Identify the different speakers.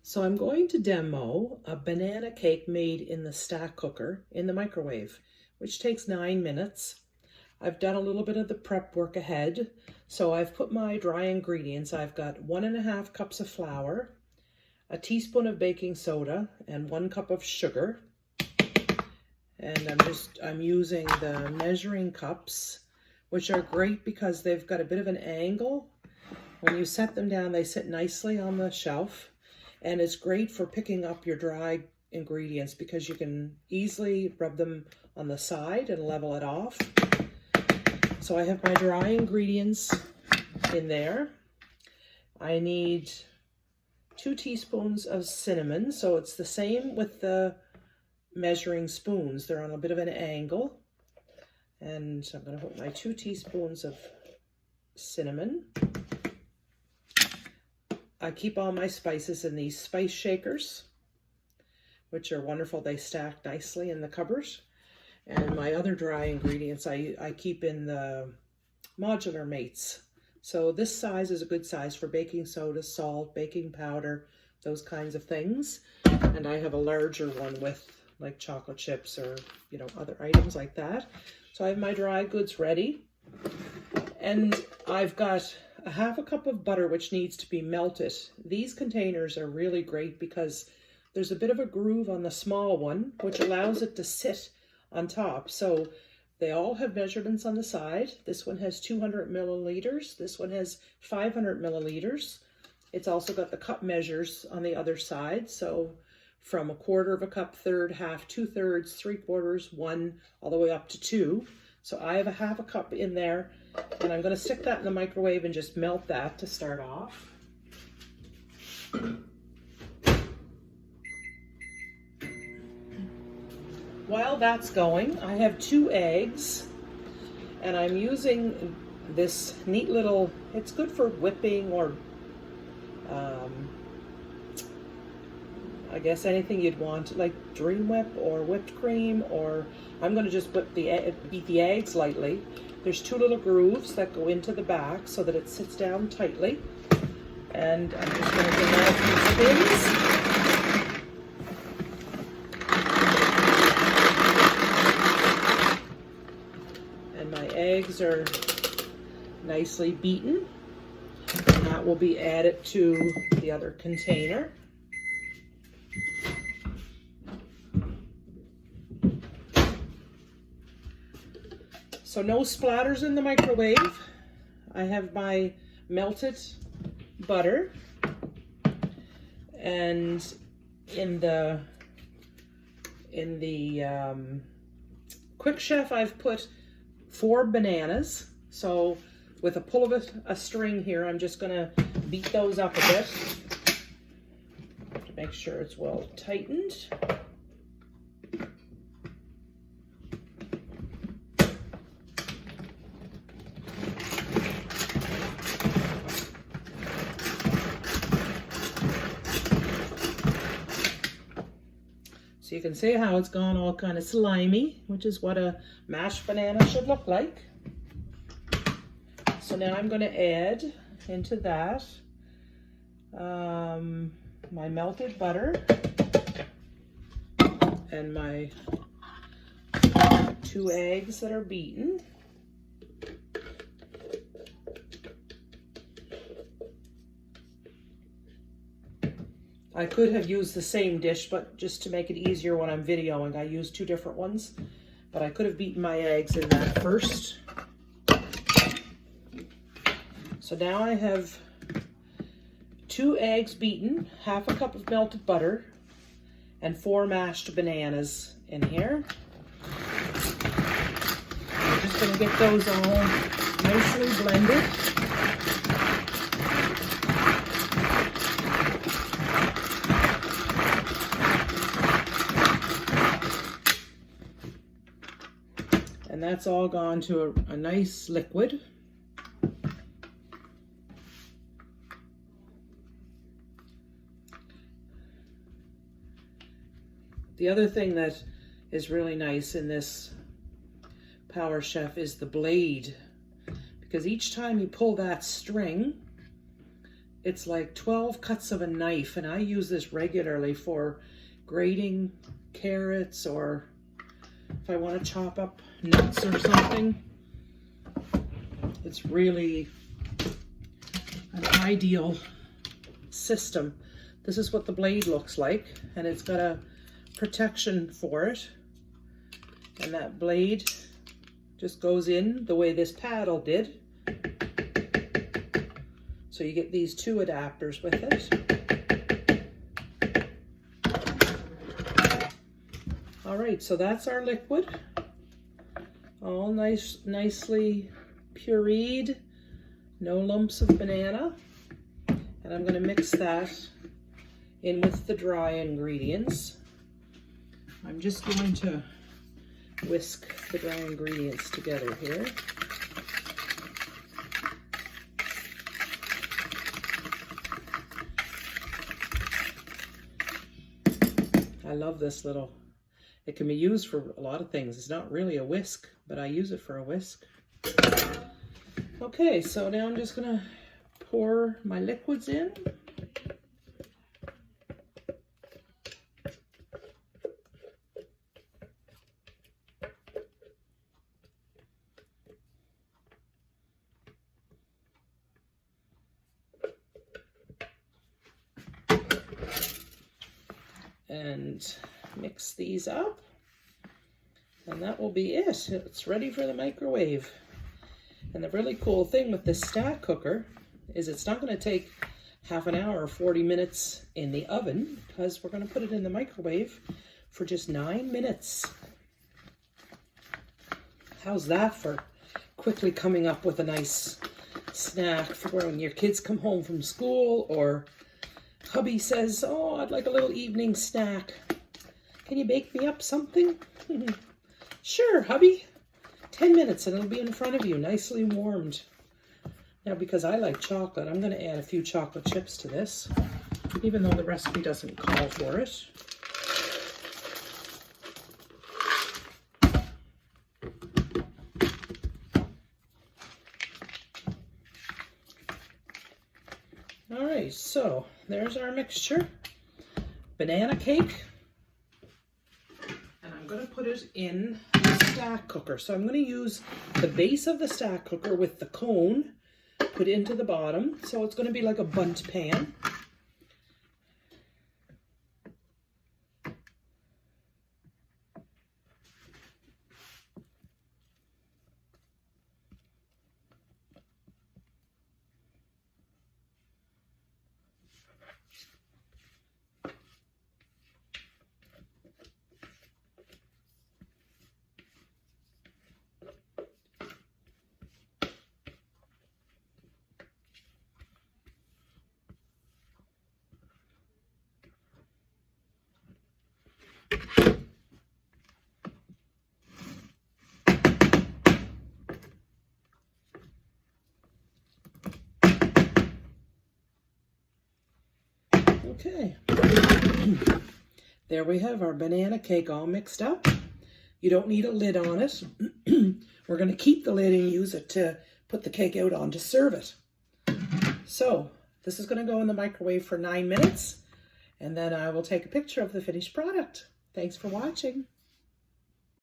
Speaker 1: So I'm going to demo a banana cake made in the stack cooker in the microwave, which takes 9 minutes. I've done a little bit of the prep work ahead. So I've put my dry ingredients. I've got 1.5 cups of flour, a teaspoon of baking soda, and 1 cup of sugar. And I'm using the measuring cups, which are great because they've got a bit of an angle. When you set them down, they sit nicely on the shelf. And it's great for picking up your dry ingredients because you can easily rub them on the side and level it off. So I have my dry ingredients in there. I need 2 teaspoons of cinnamon. So it's the same with the measuring spoons. They're on a bit of an angle. And I'm going to put my 2 teaspoons of cinnamon. I keep all my spices in these spice shakers, which are wonderful. They stack nicely in the cupboard. And my other dry ingredients I keep in the modular mates. So this size is a good size for baking soda, salt, baking powder, those kinds of things. And I have a larger one with like chocolate chips or, other items like that. So I have my dry goods ready. And I've got a 1/2 cup of butter, which needs to be melted. These containers are really great because there's a bit of a groove on the small one, which allows it to sit on top. So they all have measurements on the side. This one has 200 milliliters. This one has 500 milliliters. It's also got the cup measures on the other side. So from 1/4 cup, 1/3, 1/2, 2/3, 3/4, 1, all the way up to 2. So I have a 1/2 cup in there, and I'm going to stick that in the microwave and just melt that to start off. While that's going, I have 2 eggs, and I'm using this neat little, it's good for whipping or I guess anything you'd want, like Dream Whip or whipped cream, or I'm going to just beat the eggs lightly. There's 2 little grooves that go into the back so that it sits down tightly. And I'm just going to give that a few spins. And my eggs are nicely beaten. And that will be added to the other container. So no splatters in the microwave. I have my melted butter, and in the Quick Chef I've put 4 bananas. So with a pull of a string here, I'm just gonna beat those up a bit to make sure it's well tightened. So you can see how it's gone all kind of slimy, which is what a mashed banana should look like. So now I'm going to add into that my melted butter and my 2 eggs that are beaten. I could have used the same dish, but just to make it easier when I'm videoing, I used 2 different ones. But I could have beaten my eggs in that first. So now I have 2 eggs beaten, 1/2 cup of melted butter, and 4 mashed bananas in here. I'm just going to get those all nicely blended. And that's all gone to a nice liquid. The other thing that is really nice in this Power Chef is the blade, because each time you pull that string, It's like 12 cuts of a knife, and I use this regularly for grating carrots, or if I want to chop up nuts or something. It's really an ideal system. This is what the blade looks like, and it's got a protection for it. And that blade just goes in the way this paddle did. So you get these two adapters with it. All right, so that's our liquid. All nicely pureed, no lumps of banana. And I'm gonna mix that in with the dry ingredients. I'm just going to whisk the dry ingredients together here. I love this little, it can be used for a lot of things. It's not really a whisk, but I use it for a whisk. Okay, so now I'm just gonna pour my liquids in. And mix these up, and that will be it. It's ready for the microwave. And the really cool thing with this stack cooker is it's not going to take half an hour or 40 minutes in the oven, because we're going to put it in the microwave for just 9 minutes. How's that for quickly coming up with a nice snack for when your kids come home from school, or hubby says, oh, I'd like a little evening snack. Can you bake me up something? Sure, hubby. 10 minutes and it'll be in front of you, nicely warmed. Now, because I like chocolate, I'm going to add a few chocolate chips to this, even though the recipe doesn't call for it. All right, so there's our mixture. Banana cake. And I'm going to put it in the stack cooker. So I'm going to use the base of the stack cooker with the cone put into the bottom. So it's going to be like a bundt pan. Okay, there we have our banana cake all mixed up. You don't need a lid on it. We're going to keep the lid and use it to put the cake out on to serve it. So this is going to go in the microwave for 9 minutes, and then I will take a picture of the finished product. Thanks for watching.